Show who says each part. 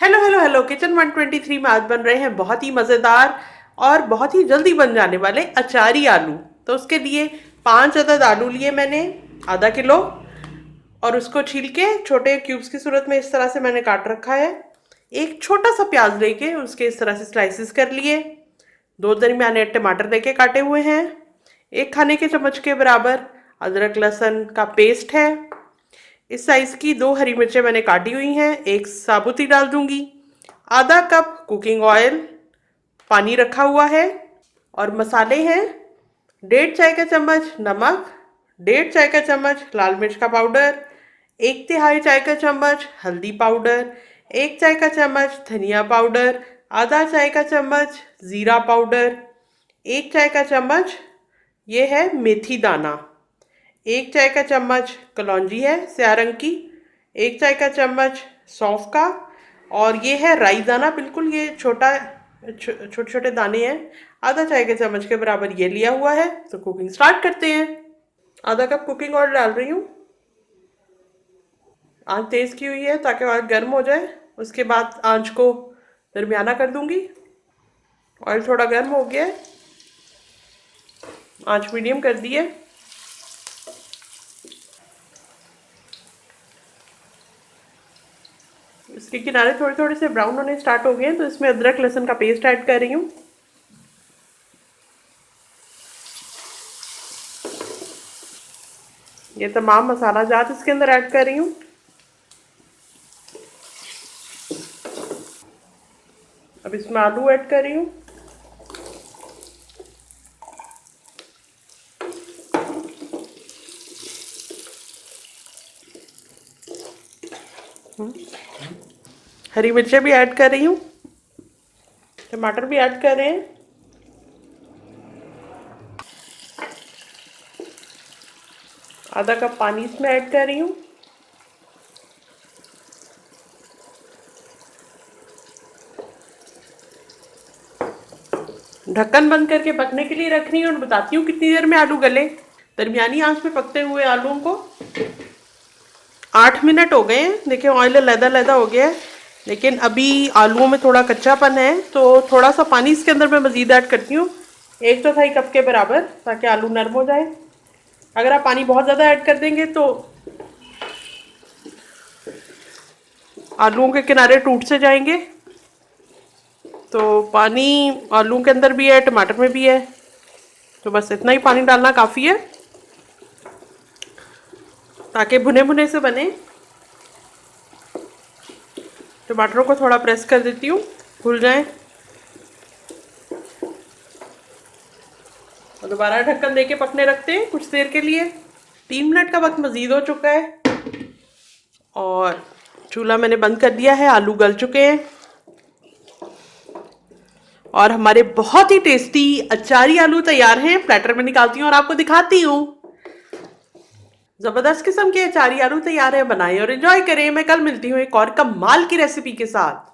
Speaker 1: Hello hello hello, kitchen 123 में आज बन रहे हैं बहुत ही मज़ेदार और बहुत ही जल्दी बन जाने वाले अचारी आलू। तो उसके लिए 5 अदद आलू लिए मैंने, आधा किलो, और उसको छील के छोटे क्यूब्स की सूरत में इस तरह से मैंने काट रखा है। एक छोटा सा प्याज लेके उसके इस तरह से स्लाइसिस कर लिए। दो दरमियाने टमाटर लेके काटे हुए हैं। एक खाने के चम्मच के बराबर अदरक लहसुन का पेस्ट है। इस साइज की 2 हरी मिर्चें मैंने काटी हुई हैं, एक साबुत ही डाल दूंगी। आधा कप कुकिंग ऑयल, पानी रखा हुआ है। और मसाले हैं 1.5 चाय का चम्मच नमक, 1.5 चाय का चम्मच लाल मिर्च का पाउडर, 1/3 चाय का चम्मच हल्दी पाउडर, 1 चाय का चम्मच धनिया पाउडर, आधा चाय का चम्मच ज़ीरा पाउडर, 1 चाय का चम्मच ये है मेथी दाना, 1 चाय का चम्मच कलौंजी है स्याह रंग की, 1 चाय का चम्मच सौंफ का, और ये है राई दाना, बिल्कुल ये छोटे छोटे दाने हैं। आधा चाय के चम्मच के बराबर ये लिया हुआ है। तो कुकिंग स्टार्ट करते हैं। आधा कप कुकिंग ऑयल डाल रही हूँ। आंच तेज़ की हुई है ताकि ऑयल गर्म हो जाए। उसके बाद आंच को दरमियाना कर दूंगी। ऑयल थोड़ा गर्म हो गया है, आंच मीडियम कर दी है। इसके किनारे थोड़े थोड़े से ब्राउन होने स्टार्ट हो गए हैं, तो इसमें अदरक लहसुन का पेस्ट ऐड कर रही हूँ। ये तमाम मसाला जात इसके अंदर ऐड कर रही हूँ। अब इसमें आलू ऐड कर रही हूँ। हरी मिर्चें भी ऐड कर रही हूँ। टमाटर भी ऐड कर रहे हैं। आधा कप पानी इसमें ऐड कर रही हूँ। ढक्कन बंद करके पकने के लिए रख रही हूँ और बताती हूँ कितनी देर में आलू गले। दरमियानी आंच पे पकते हुए आलूओं को 8 मिनट हो गए हैं। देखिए ऑयल लैदा लैदा हो गया है, लेकिन अभी आलूओं में थोड़ा कच्चापन है, तो थोड़ा सा पानी इसके अंदर मैं मज़ीद ऐड करती हूँ, 1 चौथाई कप के बराबर, ताकि आलू नरम हो जाए। अगर आप पानी बहुत ज़्यादा ऐड कर देंगे तो आलूओं के किनारे टूट से जाएंगे। तो पानी आलू के अंदर भी है, टमाटर में भी है, तो बस इतना ही पानी डालना काफ़ी है ताकि भुने भुने से बने। टमाटरों को थोड़ा प्रेस कर देती हूँ, घुल जाए, और दोबारा ढक्कन देके पकने रखते हैं कुछ देर के लिए। 3 मिनट का वक्त मज़ीद हो चुका है और चूल्हा मैंने बंद कर दिया है। आलू गल चुके हैं और हमारे बहुत ही टेस्टी अचारी आलू तैयार हैं। प्लेटर में निकालती हूँ और आपको दिखाती हूँ। ज़बरदस्त किस्म के अचारी आलू तैयार है, बनाएं और एंजॉय करें। मैं कल मिलती हूँ एक और कमाल की रेसिपी के साथ।